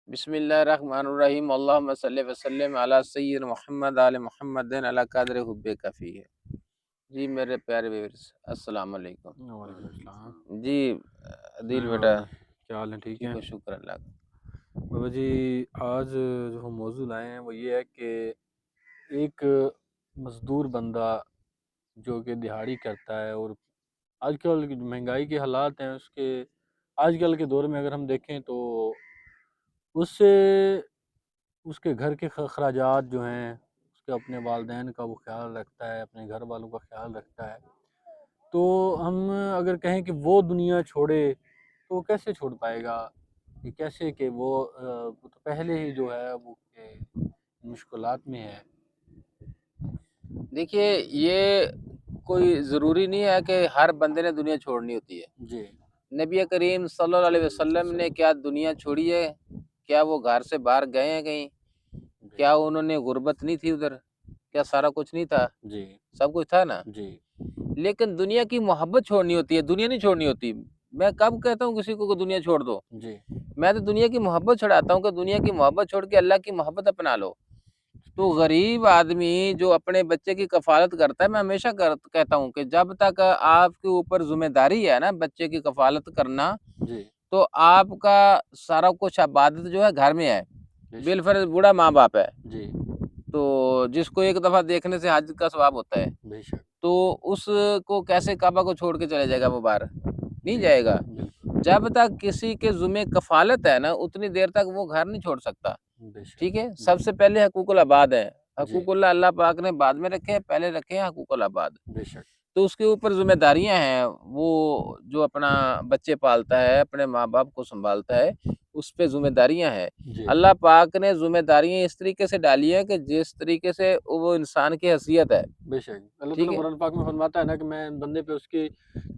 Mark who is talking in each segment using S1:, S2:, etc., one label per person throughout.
S1: بسم اللہ الرحمن الرحیم اللہم صلی وسلم علی سید محمد آل محمد علی قدر حب کفی ہے۔ جی میرے پیارے ویورز السلام علیکم۔
S2: وعلیکم السلام
S1: جی عدیل بیٹا
S2: کیا حال ہے؟ ٹھیک ہے
S1: ٹھیک ہو؟ شکر اللہ کا۔
S2: بابا جی، آج جو ہم موضوع لائے ہیں وہ یہ ہے کہ ایک مزدور بندہ جو کہ دہاڑی کرتا ہے، اور آج کل کی جو مہنگائی کے حالات ہیں اس کے آج کل کے دور میں اگر ہم دیکھیں تو اس سے اس کے گھر کے اخراجات جو ہیں، اس کے اپنے والدین کا وہ خیال رکھتا ہے، اپنے گھر والوں کا خیال رکھتا ہے، تو ہم اگر کہیں کہ وہ دنیا چھوڑے تو وہ کیسے چھوڑ پائے گا؟ کہ کیسے کہ وہ تو پہلے ہی جو ہے وہ مشکلات میں ہے۔
S1: دیکھیے یہ کوئی ضروری نہیں ہے کہ ہر بندے نے دنیا چھوڑنی ہوتی ہے۔
S2: جی
S1: نبی کریم صلی اللہ علیہ وسلم نے کیا دنیا چھوڑی ہے؟ کیا وہ گھر سے باہر گئے ہیں کہیں؟ کیا انہوں نے غربت نہیں تھی ادھر؟ کیا سارا کچھ نہیں تھا؟
S2: جی
S1: سب کچھ تھا نا۔
S2: جی
S1: لیکن دنیا کی محبت چھوڑنی ہوتی ہے، دنیا نہیں چھوڑنی ہوتی۔ میں کب کہتا ہوں کسی کو کہ دنیا چھوڑ دو؟
S2: جی
S1: میں تو دنیا کی محبت چھڑاتا ہوں کہ دنیا کی محبت چھوڑ کے اللہ کی محبت اپنا لو۔ تو غریب آدمی جو اپنے بچے کی کفالت کرتا ہے، میں ہمیشہ کہتا ہوں کہ جب تک آپ کے اوپر ذمہ داری ہے نا بچے کی کفالت کرنا،
S2: جی
S1: تو آپ کا سارا کچھ عبادت جو ہے گھر میں ہے۔ بالفرض بوڑھا ماں باپ ہے
S2: جی
S1: تو جس کو ایک دفعہ دیکھنے سے حج کا ثواب ہوتا ہے،
S2: بے شک
S1: تو اس کو کیسے کعبہ کو چھوڑ کے چلے جائے گا؟ وہ باہر نہیں
S2: جی
S1: جائے گا۔
S2: بالکل
S1: جب تک کسی کے ذمہ کفالت ہے نا اتنی دیر تک وہ گھر نہیں چھوڑ سکتا۔
S2: بے شک
S1: ٹھیک ہے، سب سے پہلے حقوق العباد ہے۔
S2: جی
S1: حقوق اللہ پاک نے بعد میں رکھے ہیں، پہلے رکھے ہیں حقوق العباد۔
S2: بے شک
S1: تو اس کے اوپر ذمہ داریاں ہیں، وہ جو اپنا بچے پالتا ہے، اپنے ماں باپ کو سنبھالتا ہے، اس پہ ذمہ داریاں ہیں۔
S2: جی
S1: اللہ پاک نے ذمہ داریاں اس طریقے سے ڈالی ہیں کہ جس طریقے سے وہ انسان کی حیثیت ہے۔
S2: بے شک اللہ
S1: ٹھیک
S2: تعالیٰ
S1: ہے،
S2: قرآن پاک میں فرماتا ہے نا کہ میں بندے پہ اس کی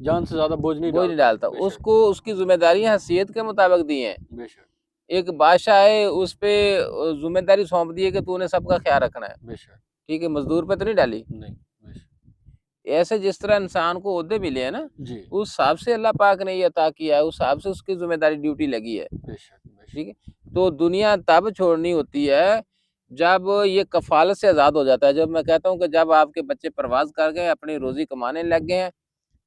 S2: جان سے زیادہ بوجھ نہیں
S1: وہ نہیں
S2: ڈالتا۔
S1: ڈالتا،
S2: بے
S1: اس
S2: شک
S1: کو اس کی ذمہ داریاں حیثیت کے مطابق دی ہیں۔
S2: بے شک
S1: ایک بادشاہ ہے، اس پہ ذمہ داری سونپ دی ہے کہ تو نے سب کا خیال رکھنا ہے۔
S2: بے شک
S1: ٹھیک ہے، مزدور پہ تو نہیں ڈالی۔
S2: نہیں بے شک
S1: ایسے جس طرح انسان کو عہدے ملے ہیں نا،
S2: جی
S1: اس حساب سے اللہ پاک نے یہ عطا کیا ہے، اس حساب سے اس کی ذمہ داری ڈیوٹی لگی ہے۔
S2: بے شک بے شک
S1: ٹھیک ہے، تو دنیا تب چھوڑنی ہوتی ہے جب یہ کفالت سے آزاد ہو جاتا ہے۔ جب میں کہتا ہوں کہ جب آپ کے بچے پرواز کر گئے، اپنی روزی کمانے لگ گئے ہیں،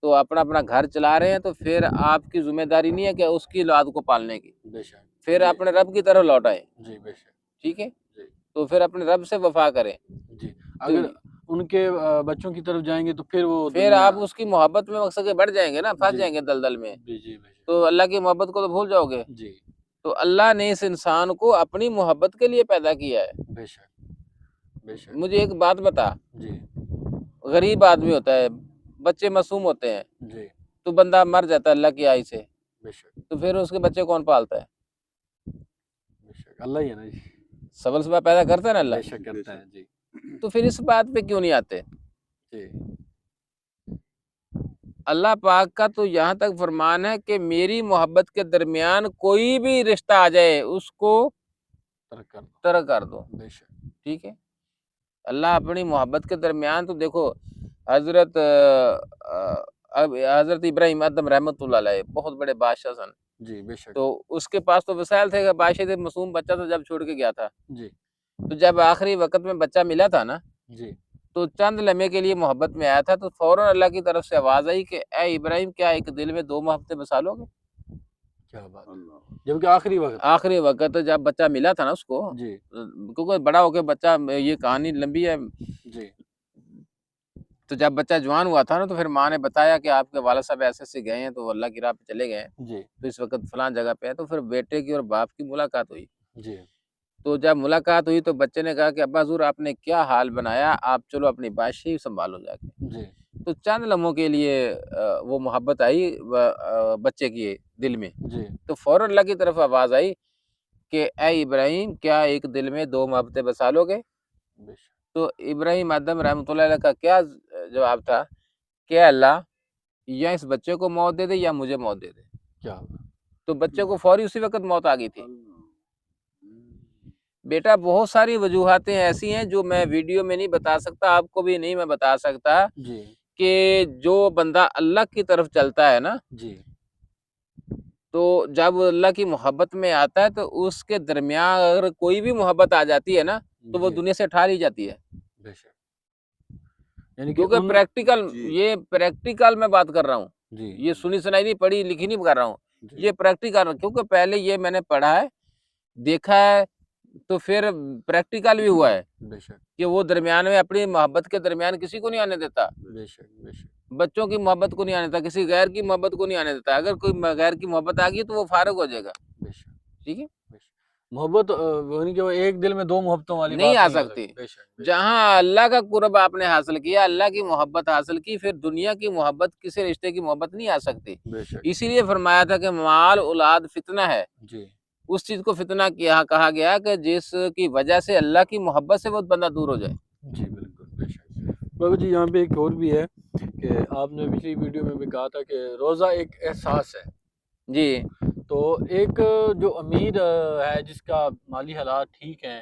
S1: تو اپنا اپنا گھر چلا رہے ہیں، تو پھر آپ کی ذمہ داری نہیں ہے کہ اس کی اولاد کو پالنے کی،
S2: بے شک
S1: پھر
S2: جی
S1: اپنے رب کی طرف لوٹ آئیں۔
S2: جی بے شک
S1: ٹھیک ہے،
S2: جی
S1: تو پھر اپنے رب سے وفا کریں۔
S2: جی
S1: تو
S2: اگر ان کے بچوں کی طرف جائیں گے تو پھر وہ
S1: پھر
S2: دنیا
S1: آپ اس کی محبت میں مقصد کے بڑھ جائیں گے نا، پھنس
S2: جی
S1: جائیں گے دلدل میں،
S2: جی بے شک
S1: تو اللہ کی محبت کو تو بھول جاؤ گے۔
S2: جی
S1: تو اللہ نے اس انسان کو اپنی محبت کے لیے پیدا کیا ہے۔
S2: بے شک بے شک
S1: مجھے ایک بات بتا،
S2: جی
S1: غریب آدمی ہوتا ہے، بچے معصوم ہوتے ہیں،
S2: جی
S1: تو بندہ مر جاتا ہے اللہ کی آئی سے،
S2: بے شک
S1: تو پھر اس کے بچے کون پالتا ہے؟
S2: بے شک اللہ ہی ہے نا جی
S1: سبل سبا پیدا کرتا ہے نا
S2: بے
S1: اللہ۔
S2: شک کرتا ہے جی
S1: تو پھر اس بات پہ کیوں نہیں آتے؟
S2: جی
S1: اللہ پاک کا تو یہاں تک فرمان ہے کہ میری محبت کے درمیان کوئی بھی رشتہ آ جائے اس کو
S2: ترک کر دو
S1: ترک کر دو۔
S2: بے شک
S1: ٹھیک ہے، اللہ اپنی محبت کے درمیان تو دیکھو حضرت حضرت ابراہیم ادم رحمۃ اللہ علیہ بہت بڑے بادشاہ سن،
S2: جی بے شک
S1: تو اس کے پاس تو وسائل تھے کہ بادشاہ سے معصوم بچہ تھا جب چھوڑ کے گیا تھا،
S2: جی
S1: تو جب آخری وقت میں بچہ ملا تھا نا،
S2: جی
S1: تو چند لمحے کے لیے محبت میں آیا تھا، تو فوراً اللہ کی طرف سے آواز آئی کہ اے ابراہیم کیا ایک دل میں دو محبتیں بسا لو گے؟
S2: کیا بات ہے جبکہ آخری وقت
S1: آخری وقت جب بچہ ملا تھا نا اس کو،
S2: جی
S1: کیونکہ بڑا ہو کے بچہ، یہ کہانی لمبی ہے،
S2: جی
S1: تو جب بچہ جوان ہوا تھا نا، تو پھر ماں نے بتایا کہ آپ کے والد صاحب ایسے سے گئے ہیں، تو وہ اللہ کی راہ پہ چلے گئے ہیں،
S2: جی
S1: تو اس وقت فلاں جگہ پہ ہے، تو پھر بیٹے کی اور باپ کی ملاقات ہوئی۔
S2: جی
S1: تو جب ملاقات ہوئی تو بچے نے کہا کہ ابا حضور آپ نے کیا حال بنایا، آپ چلو اپنی بادشاہی سنبھالو جا کے۔
S2: جی
S1: تو چند لمحوں کے لیے وہ محبت آئی بچے کی دل میں،
S2: جی
S1: تو فوراً اللہ کی طرف آواز آئی کہ اے ابراہیم کیا ایک دل میں دو محبتیں بسا لو گے؟
S2: بے شک
S1: تو ابراہیم آدم رحمۃ اللہ علیہ کا کیا جواب تھا کہ اے اللہ یا اس بچے کو موت دے دے یا مجھے موت دے دے۔
S2: کیا
S1: تو بچے کو فوری اسی وقت موت آ گئی تھی۔ بیٹا بہت ساری وجوہاتیں ایسی ہیں جو میں ویڈیو میں نہیں بتا سکتا، آپ کو بھی نہیں میں بتا سکتا،
S2: جی
S1: کہ جو بندہ اللہ کی طرف چلتا ہے نا،
S2: جی
S1: تو جب اللہ کی محبت میں آتا ہے تو اس کے درمیان اگر کوئی بھی محبت آ جاتی ہے نا تو وہ
S2: جی
S1: دنیا سے اٹھا لی جاتی ہے،
S2: بے شک، یعنی کہ
S1: کیونکہ
S2: ان
S1: پریکٹیکل،
S3: جی
S1: یہ پریکٹیکل میں بات کر رہا ہوں،
S2: جی
S1: یہ سنی سنائی نہیں، پڑھی لکھی نہیں کر رہا ہوں،
S2: جی
S1: یہ پریکٹیکل، کیونکہ پہلے یہ میں نے پڑھا ہے، دیکھا ہے، تو پھر پریکٹیکل بھی ہوا ہے
S2: بے شک
S1: کہ وہ درمیان میں اپنی محبت کے درمیان کسی کو نہیں آنے دیتا،
S2: بے شک بے شک
S1: بچوں کی محبت کو نہیں آنے دیتا، کسی غیر کی محبت کو نہیں آنے دیتا، اگر کوئی غیر کی محبت آ گئی تو وہ فارغ ہو جائے گا،
S2: بے شک
S1: ٹھیک ہے،
S2: بے شک محبت یعنی کہ وہ ایک دل میں دو محبتوں والی
S1: نہیں
S2: بات
S1: آ
S2: نہیں ہو
S1: سکتی،
S2: سکتی بے شک بے شک
S1: جہاں اللہ کا قرب آپ نے حاصل کیا، اللہ کی محبت حاصل کی، پھر دنیا کی محبت، کسی رشتے کی محبت نہیں آ سکتی،
S2: بے شک
S1: اسی لیے فرمایا تھا کہ مال اولاد فتنہ ہے،
S2: جی
S1: اس چیز کو فتنہ کیا کہا گیا کہ جس کی وجہ سے اللہ کی محبت سے وہ بندہ دور ہو جائے۔
S2: جی بالکل بے شک بابا جی یہاں پہ ایک اور بھی ہے کہ آپ نے پچھلی ویڈیو میں بھی کہا تھا کہ روزہ ایک احساس ہے،
S1: جی
S2: تو ایک جو امیر ہے جس کا مالی حالات ٹھیک ہیں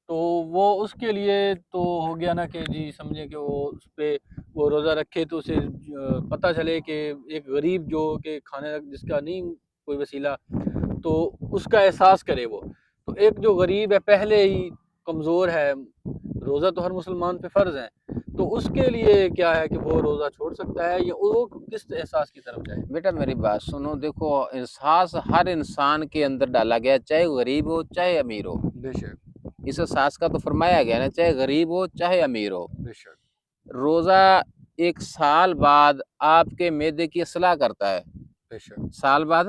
S2: تو وہ اس کے لیے تو ہو گیا نا کہ جی سمجھے کہ وہ اس پہ وہ روزہ رکھے تو اسے پتہ چلے کہ ایک غریب جو کہ کھانے جس کا نہیں کوئی وسیلہ تو اس کا احساس کرے وہ، تو ایک جو غریب ہے پہلے ہی کمزور ہے، روزہ تو ہر مسلمان پہ فرض ہے، تو اس کے لیے کیا ہے کہ وہ روزہ چھوڑ سکتا ہے یا وہ کس احساس کی طرف جائے؟
S1: بیٹا میری بات سنو، دیکھو احساس ہر انسان کے اندر ڈالا گیا، چاہے غریب ہو چاہے امیر ہو،
S2: بے شک
S1: اس احساس کا تو فرمایا گیا نا، چاہے غریب ہو چاہے امیر ہو،
S2: بے شک
S1: روزہ ایک سال بعد آپ کے معدے کی اصلاح کرتا ہے،
S2: بے شک
S1: سال بعد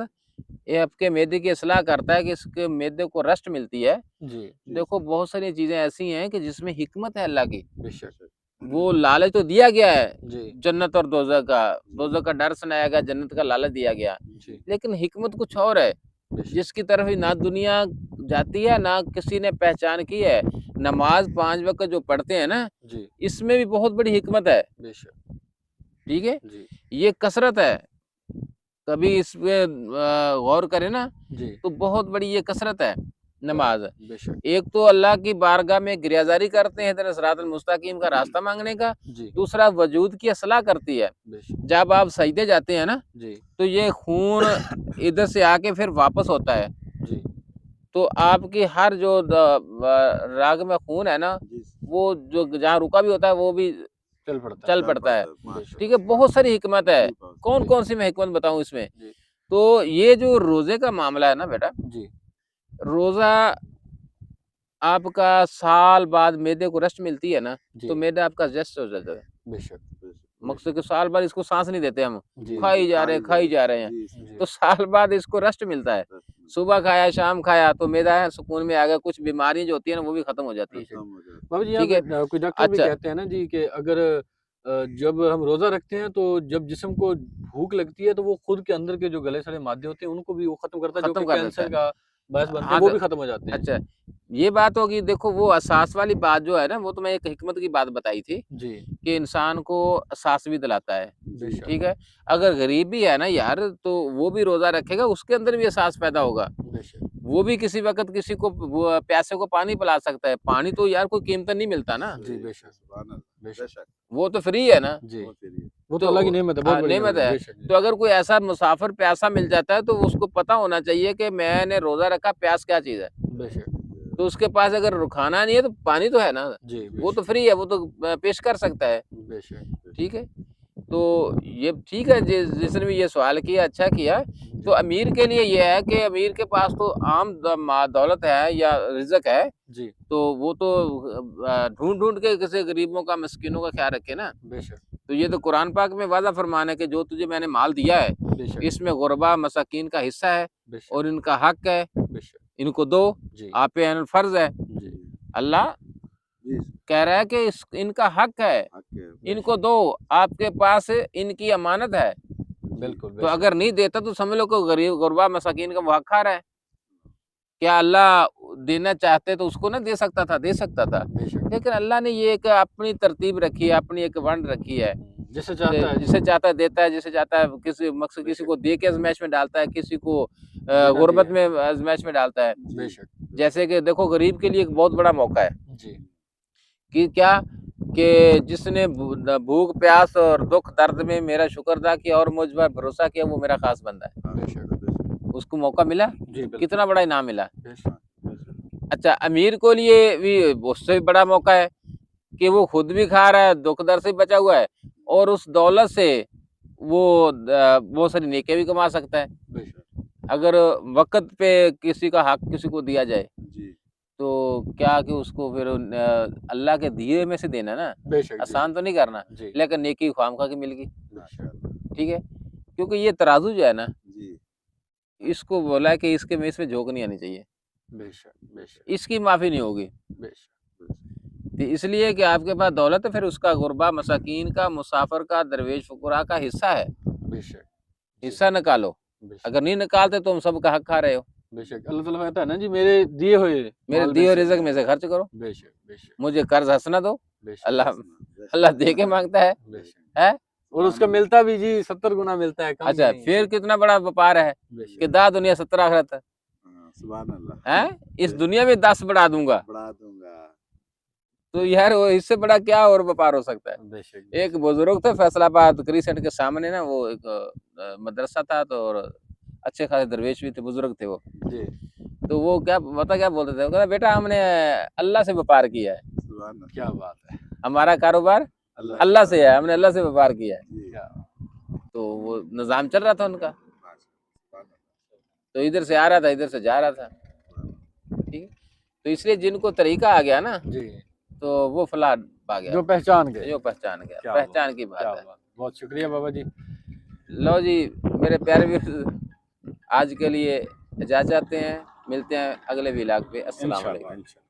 S1: یہ آپ کے معدے کی اصلاح کرتا ہے کہ اس کے معدے کو رشٹ ملتی ہے۔
S2: جی
S1: دیکھو بہت ساری چیزیں ایسی ہیں کہ جس میں حکمت ہے اللہ کی،
S2: بے شک
S1: وہ لالچ تو دیا گیا ہے
S2: جی
S1: جنت اور دوزخ کا ڈر سنایا گیا، جنت کا لالچ دیا گیا،
S2: جی
S1: لیکن حکمت کچھ اور ہے
S2: بے شک
S1: جس کی طرف نہ دنیا جاتی ہے نہ کسی نے پہچان کی ہے۔ نماز 5 وقت جو پڑھتے ہیں نا،
S2: جی
S1: اس میں بھی بہت بڑی حکمت ہے،
S2: بے شک
S1: ٹھیک ہے،
S2: جی
S1: یہ کثرت ہے، کبھی اس پہ غور کرے نا
S2: جی
S1: تو بہت بڑی یہ کثرت ہے نماز۔
S2: بے شک
S1: ایک تو اللہ کی بارگاہ میں گریازاری کرتے ہیں ادھر صراط المستقیم کا راستہ مانگنے کا،
S2: جی
S1: دوسرا وجود کی اصلاح کرتی ہے،
S2: بے شک
S1: جب آپ سجدے جاتے ہیں نا
S2: جی
S1: تو یہ خون ادھر سے آ کے پھر واپس ہوتا ہے،
S2: جی
S1: تو آپ کی ہر جو راگ میں خون ہے نا، وہ جو جہاں رکا بھی ہوتا ہے وہ بھی
S2: چل پڑتا
S1: چل پڑتا ہے،
S2: بے شک
S1: ٹھیک ہے، بہت ساری حکمت ہے، کون کون سی میں حکمت بتاؤں اس میں؟
S2: جی
S1: تو یہ جو روزے کا معاملہ ہے نا بیٹا،
S2: جی
S1: روزہ آپ کا سال بعد معدے کو رشٹ ملتی ہے نا
S2: جی
S1: تو معدہ آپ کا جسٹ ہو جاتا ہے،
S2: بے شک
S1: مقصد کہ سال بعد اس کو سانس نہیں دیتے ہم،
S2: جی
S1: کھائی جا رہے ہیں،
S2: جی
S1: تو سال بعد اس کو رشٹ ملتا ہے، صبح کھایا شام کھایا تو معدہ سکون میں آ گیا، کچھ بیماری جو ہوتی ہے نا وہ بھی ختم ہو جاتی ہے،
S2: بابا جی یہاں
S1: ٹھیک ہے،
S2: پہ کوئی ڈاکٹر بھی
S1: اچھا
S2: کہتے ہیں نا جی کہ اگر جب ہم روزہ رکھتے ہیں تو جب جسم کو بھوک لگتی ہے تو وہ خود کے اندر کے جو گلے سڑے مادے ہوتے ہیں ان کو بھی وہ ختم کرتا ہے جو
S1: ختم
S2: کہ
S1: کر دیتا
S2: کینسر
S1: ہے،
S2: کا باعث بنتے
S1: ہاں
S2: ہیں وہ بھی ختم ہو جاتے ہیں
S1: اچھا یہ بات ہوگی، دیکھو وہ اساس والی بات جو ہے نا وہ تو میں ایک حکمت کی بات بتائی تھی
S2: جی
S1: کہ انسان کو اساس بھی دلاتا ہے،
S2: بے شک
S1: ٹھیک ہے، اگر غریب بھی ہے نا یار تو وہ بھی روزہ رکھے گا، اس کے اندر بھی احساس پیدا ہوگا،
S2: بے شک
S1: وہ بھی کسی وقت کسی کو پیاسے کو پانی پلا سکتا ہے، پانی تو یار کوئی قیمت نہیں ملتا نا،
S2: جی بے شک بے شک
S1: وہ تو فری ہے نا،
S2: جی وہ تو اللہ کی نعمت ہے، بہت بڑی
S1: نعمت ہے،
S2: بے شک
S1: تو اگر کوئی ایسا مسافر پیاسا مل جاتا ہے تو اس کو پتہ ہونا چاہیے کہ میں نے روزہ رکھا، پیاس کیا چیز ہے،
S2: بے شک
S1: تو اس کے پاس اگر کھانا نہیں ہے تو پانی تو ہے نا،
S2: جی بے
S1: وہ تو
S2: شک
S1: فری ہے، وہ تو پیش کر سکتا ہے،
S2: بے شک
S1: ٹھیک ہے، تو یہ ٹھیک ہے جس نے بھی یہ سوال کیا اچھا کیا، تو امیر کے لیے یہ ہے کہ امیر کے پاس تو عام دولت ہے یا رزق ہے،
S2: جی
S1: تو وہ تو ڈھونڈ ڈھونڈ کے کسی غریبوں کا مسکینوں کا خیال رکھے نا،
S2: بے شک
S1: تو یہ تو قرآن پاک میں واضح فرمان ہے کہ جو تجھے میں نے مال دیا ہے
S2: بے شک
S1: اس میں غربا مساکین کا حصہ ہے
S2: بے شک
S1: اور ان کا حق ہے،
S2: بے شک
S1: ان کو دو،
S2: جی
S1: آپ پہ فرض ہے،
S2: جی
S1: اللہ کہہ رہا ہے کہ ان کا حق ہے، ان کو دو، آپ کے پاس ان کی امانت ہے،
S2: بالکل بے
S1: تو
S2: شک
S1: اگر نہیں دیتا تو سمجھ لو کہ غریب غربا مساکین کا وہ حق کھا رہا ہے، کیا اللہ دینا چاہتے تو اس کو نہ دے سکتا تھا، دے سکتا تھا،
S2: بے شک
S1: لیکن اللہ نے یہ ایک اپنی ترتیب رکھی ہے، اپنی ایک ونڈ رکھی ہے،
S2: جسے چاہتا ہے
S1: جسے چاہتا ہے دیتا ہے، جسے چاہتا ہے کسی مقصد
S2: بے
S1: کسی
S2: شک
S1: کو دے کے ازمائش میں ڈالتا ہے، کسی کو
S2: بنا
S1: غربت
S2: دیے
S1: میں ازمائش میں ڈالتا ہے،
S2: بے شک
S1: جیسے کہ دیکھو غریب کے لیے ایک بہت بڑا موقع ہے
S2: جی
S1: کہ کیا کہ جس نے بھوک پیاس اور دکھ درد میں میرا شکر ادا کیا اور مجھ پر بھروسہ کیا وہ میرا خاص بندہ ہے،
S2: بے شک
S1: اس کو موقع ملا,
S2: جی بالکل
S1: کتنا بڑا انعام ملا.
S2: بے شک بے شک
S1: اچھا امیر کو لیے بھی اس سے بھی بڑا موقع ہے کہ وہ خود بھی کھا رہا ہے, دکھ در سے بچا ہوا ہے, اور اس دولت سے وہ بہت ساری نیکیاں بھی کما سکتا ہے.
S2: بے شک
S1: اگر وقت پہ کسی کا حق کسی کو دیا جائے
S3: جی
S1: تو کیا کہ اس کو پھر اللہ کے دیے میں سے دینا نا,
S2: بے شک جی
S1: آسان تو نہیں کرنا,
S2: جی
S1: لیکن نیکی خواہ کی مل گئی.
S3: ماشاء اللہ
S1: ٹھیک ہے, کیونکہ یہ ترازو جو ہے نا,
S3: جی
S1: اس کو بولا ہے کہ اس میں جھونک نہیں آنی چاہیے,
S2: بے شک بے شک
S1: اس کی معافی نہیں ہوگی.
S2: بے شک
S1: تو اس لیے کہ آپ کے پاس دولت ہے, پھر اس کا غربا مساکین کا, مسافر کا, درویش فقراء کا حصہ ہے,
S2: بے شک
S1: حصہ نکالو.
S2: بے شک
S1: اگر نہیں نکالتے تو ہم سب کا حق کھا رہے ہو.
S2: بے شک اللہ تعالیٰ کہتا ہے نا جی میرے دیے ہوئے
S1: میرے
S2: مال
S1: دیے
S2: میں
S1: ہوئے
S2: سے
S1: رزق میں سے خرچ کرو,
S2: بے شک بے شک
S1: مجھے قرض حسنہ دو.
S2: بے شک
S1: اللہ دے کے مانگتا ہے,
S2: بے شک
S1: ہے.
S2: اور اس کا ملتا بھی جی 70 گنا ملتا ہے, کم بھی
S1: اچھا
S2: نہیں.
S1: پھر کتنا بڑا وپار ہے
S2: بے شک
S1: کہ دا دنیا 70 آخرت ہے.
S3: ہاں، سبحان اللہ
S1: ہیں, اس دنیا میں 10 بڑھا دوں گا,
S3: بڑھا دوں گا.
S1: تو یار وہ اس سے بڑا کیا اور وپار ہو سکتا ہے.
S2: بے شک
S1: ایک بزرگ تھے فیصل آباد کری سینٹر کے سامنے نا, وہ ایک مدرسہ تھا, تو اور اچھے خاصے درویش بھی تھے, بزرگ تھے وہ.
S2: جی
S1: تو وہ کیا بولتے تھے, وہ کہتے بیٹا ہم نے اللہ سے وپار کیا ہے,
S3: سبحان اللہ.
S2: کیا بات ہے.
S1: ہمارا کاروبار اللہ سے ہے, ہم نے اللہ سے وپار کیا ہے.
S3: جی
S2: کیا
S1: تو وہ نظام چل رہا تھا ان کا,
S3: سبحان اللہ.
S1: تو ادھر سے آ رہا تھا, ادھر سے جا رہا تھا. ٹھیک ہے, تو اس لیے جن کو طریقہ آ گیا نا,
S2: جی
S1: تو وہ فلاح پا گیا,
S2: جو پہچان گئے.
S1: جو پہچان گیا,
S2: کیا
S1: پہچان کی بات
S2: کیا
S1: ہے.
S2: بات. بہت شکریہ بابا جی.
S1: لو جی میرے پیارے بھی آج کے لیے اجازت چاہتے ہیں, ملتے ہیں اگلے ولاگ پہ. السلام
S2: انشاءاللہ
S1: علیکم.
S2: انشاءاللہ.